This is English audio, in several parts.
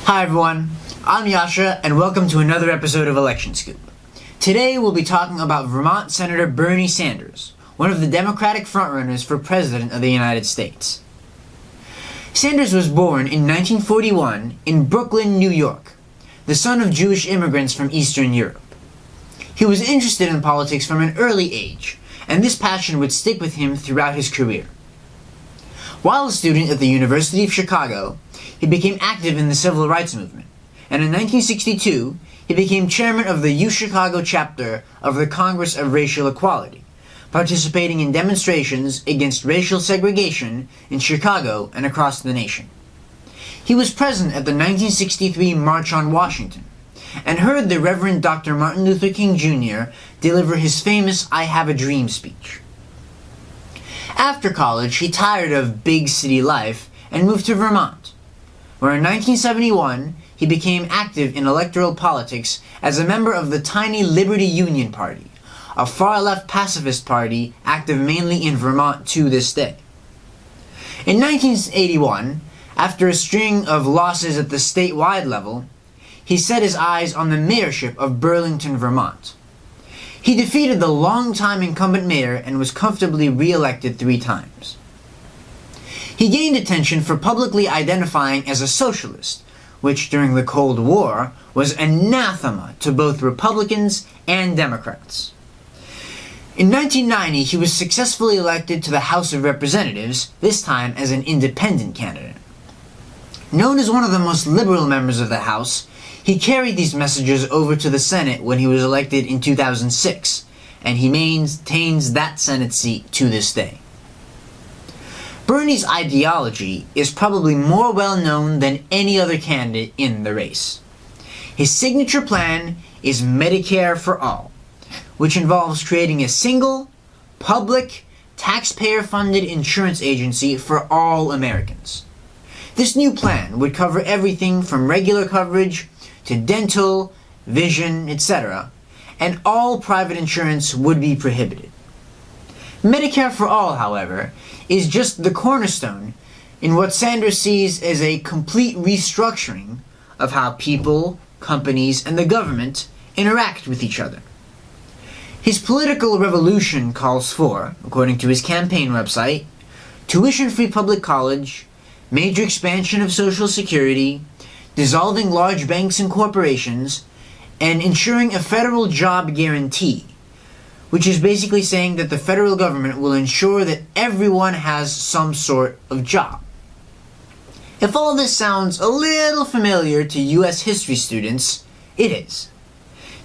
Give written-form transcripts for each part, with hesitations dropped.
Hi everyone, I'm Yasha and welcome to another episode of Election Scoop. Today we'll be talking about Vermont Senator Bernie Sanders, one of the Democratic frontrunners for President of the United States. Sanders was born in 1941 in Brooklyn, New York, the son of Jewish immigrants from Eastern Europe. He was interested in politics from an early age, and this passion would stick with him throughout his career. While a student at the University of Chicago, he became active in the civil rights movement, and in 1962, he became chairman of the UChicago chapter of the Congress of Racial Equality, participating in demonstrations against racial segregation in Chicago and across the nation. He was present at the 1963 March on Washington, and heard the Reverend Dr. Martin Luther King Jr. deliver his famous I Have a Dream speech. After college, he tired of big city life and moved to Vermont, where in 1971 he became active in electoral politics as a member of the tiny Liberty Union Party, a far-left pacifist party active mainly in Vermont to this day. In 1981, after a string of losses at the statewide level, he set his eyes on the mayorship of Burlington, Vermont. He defeated the long-time incumbent mayor and was comfortably re-elected 3 times. He gained attention for publicly identifying as a socialist, which during the Cold War was anathema to both Republicans and Democrats. In 1990, he was successfully elected to the House of Representatives, this time as an independent candidate. Known as one of the most liberal members of the House, he carried these messages over to the Senate when he was elected in 2006, and he maintains that Senate seat to this day. Bernie's ideology is probably more well known than any other candidate in the race. His signature plan is Medicare for All, which involves creating a single, public, taxpayer-funded insurance agency for all Americans. This new plan would cover everything from regular coverage to dental, vision, etc., and all private insurance would be prohibited. Medicare for All, however, is just the cornerstone in what Sanders sees as a complete restructuring of how people, companies, and the government interact with each other. His political revolution calls for, according to his campaign website, tuition-free public college, major expansion of Social Security, dissolving large banks and corporations, and ensuring a federal job guarantee, which is basically saying that the federal government will ensure that everyone has some sort of job. If all this sounds a little familiar to U.S. history students, it is.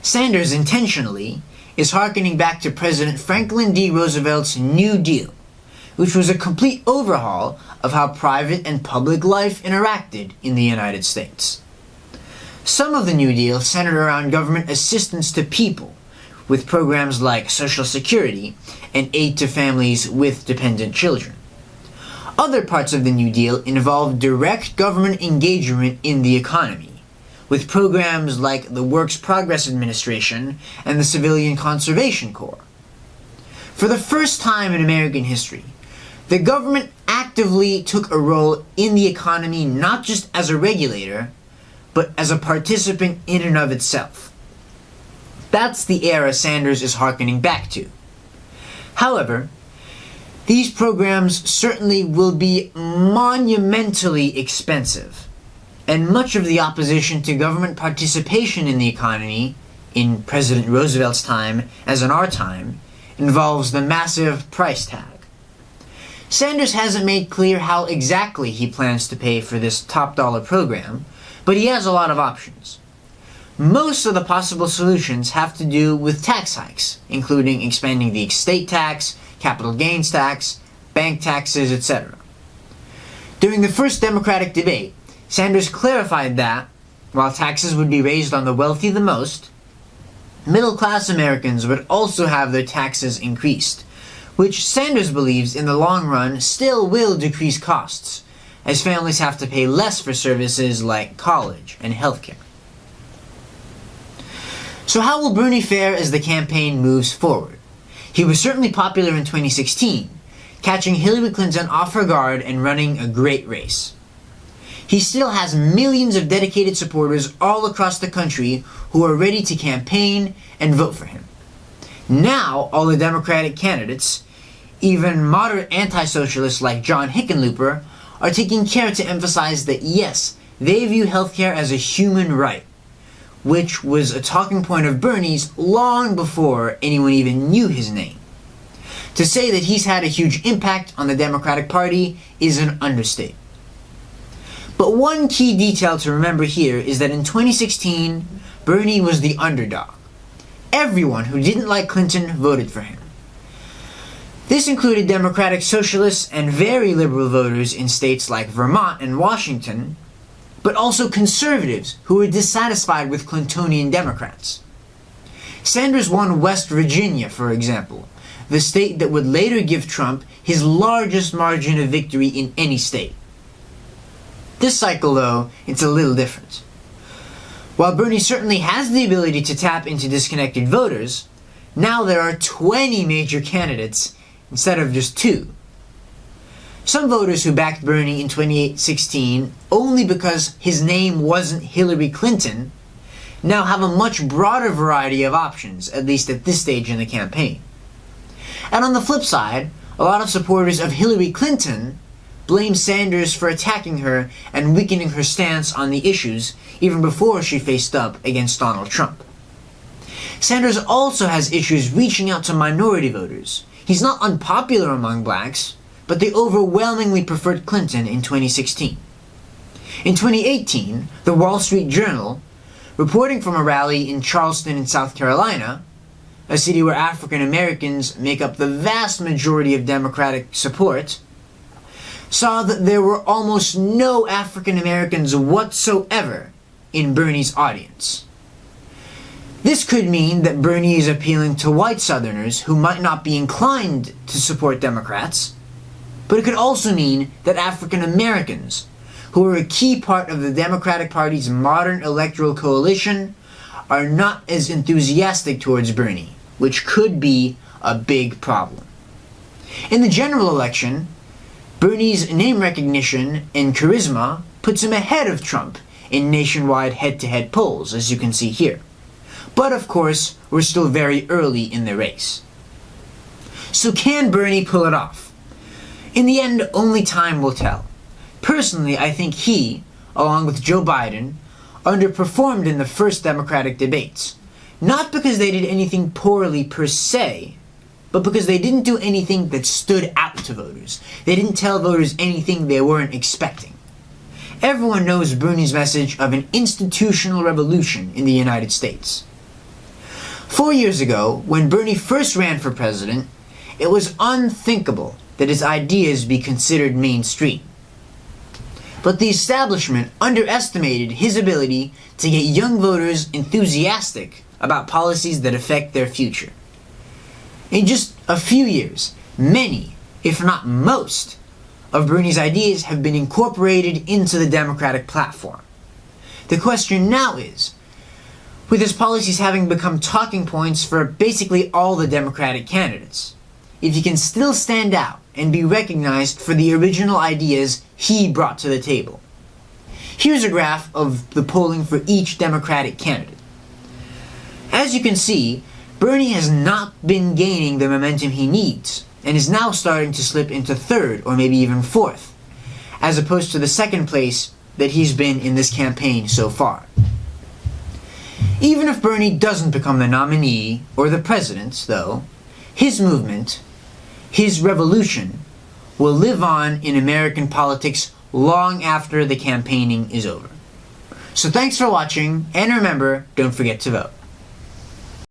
Sanders intentionally is hearkening back to President Franklin D. Roosevelt's New Deal, which was a complete overhaul of how private and public life interacted in the United States. Some of the New Deal centered around government assistance to people, with programs like Social Security and aid to families with dependent children. Other parts of the New Deal involved direct government engagement in the economy, with programs like the Works Progress Administration and the Civilian Conservation Corps. For the first time in American history, the government actively took a role in the economy not just as a regulator, but as a participant in and of itself. That's the era Sanders is hearkening back to. However, these programs certainly will be monumentally expensive, and much of the opposition to government participation in the economy, in President Roosevelt's time as in our time, involves the massive price tag. Sanders hasn't made clear how exactly he plans to pay for this top-dollar program, but he has a lot of options. Most of the possible solutions have to do with tax hikes, including expanding the estate tax, capital gains tax, bank taxes, etc. During the first Democratic debate, Sanders clarified that, while taxes would be raised on the wealthy the most, middle-class Americans would also have their taxes increased, which Sanders believes in the long run still will decrease costs, as families have to pay less for services like college and healthcare. So how will Bernie fare as the campaign moves forward? He was certainly popular in 2016, catching Hillary Clinton off her guard and running a great race. he still has millions of dedicated supporters all across the country who are ready to campaign and vote for him. Now, all the Democratic candidates, even moderate anti-socialists like John Hickenlooper, are taking care to emphasize that yes, they view healthcare as a human right, which was a talking point of Bernie's long before anyone even knew his name. To say that he's had a huge impact on the Democratic Party is an understatement. But one key detail to remember here is that in 2016, Bernie was the underdog. Everyone who didn't like Clinton voted for him. This included Democratic socialists and very liberal voters in states like Vermont and Washington, but also conservatives who were dissatisfied with Clintonian Democrats. Sanders won West Virginia, for example, the state that would later give Trump his largest margin of victory in any state. This cycle, though, it's a little different. While Bernie certainly has the ability to tap into disconnected voters, now there are 20 major candidates instead of just 2. Some voters who backed Bernie in 2016 only because his name wasn't Hillary Clinton now have a much broader variety of options, at least at this stage in the campaign. And on the flip side, a lot of supporters of Hillary Clinton blame Sanders for attacking her and weakening her stance on the issues even before she faced up against Donald Trump. Sanders also has issues reaching out to minority voters. He's not unpopular among blacks, but they overwhelmingly preferred Clinton in 2016. In 2018, the Wall Street Journal, reporting from a rally in Charleston in South Carolina, a city where African Americans make up the vast majority of Democratic support, saw that there were almost no African Americans whatsoever in Bernie's audience. This could mean that Bernie is appealing to white Southerners who might not be inclined to support Democrats, but it could also mean that African Americans, who are a key part of the Democratic Party's modern electoral coalition, are not as enthusiastic towards Bernie, which could be a big problem. In the general election, Bernie's name recognition and charisma puts him ahead of Trump in nationwide head-to-head polls, as you can see here. But of course, we're still very early in the race. So can Bernie pull it off? In the end, only time will tell. Personally, I think he, along with Joe Biden, underperformed in the first Democratic debates. Not because they did anything poorly per se, but because they didn't do anything that stood out to voters. They didn't tell voters anything they weren't expecting. Everyone knows Bernie's message of an institutional revolution in the United States. 4 years ago, when Bernie first ran for president, it was unthinkable that his ideas be considered mainstream. But the establishment underestimated his ability to get young voters enthusiastic about policies that affect their future. In just a few years, many, if not most, of Bernie's ideas have been incorporated into the Democratic platform. The question now is, with his policies having become talking points for basically all the Democratic candidates, if he can still stand out and be recognized for the original ideas he brought to the table. Here's a graph of the polling for each Democratic candidate. As you can see, Bernie has not been gaining the momentum he needs, and is now starting to slip into third or maybe even fourth, as opposed to the second place that he's been in this campaign so far. Even if Bernie doesn't become the nominee or the president, though, his movement, his revolution, will live on in American politics long after the campaigning is over. So thanks for watching, and remember, don't forget to vote.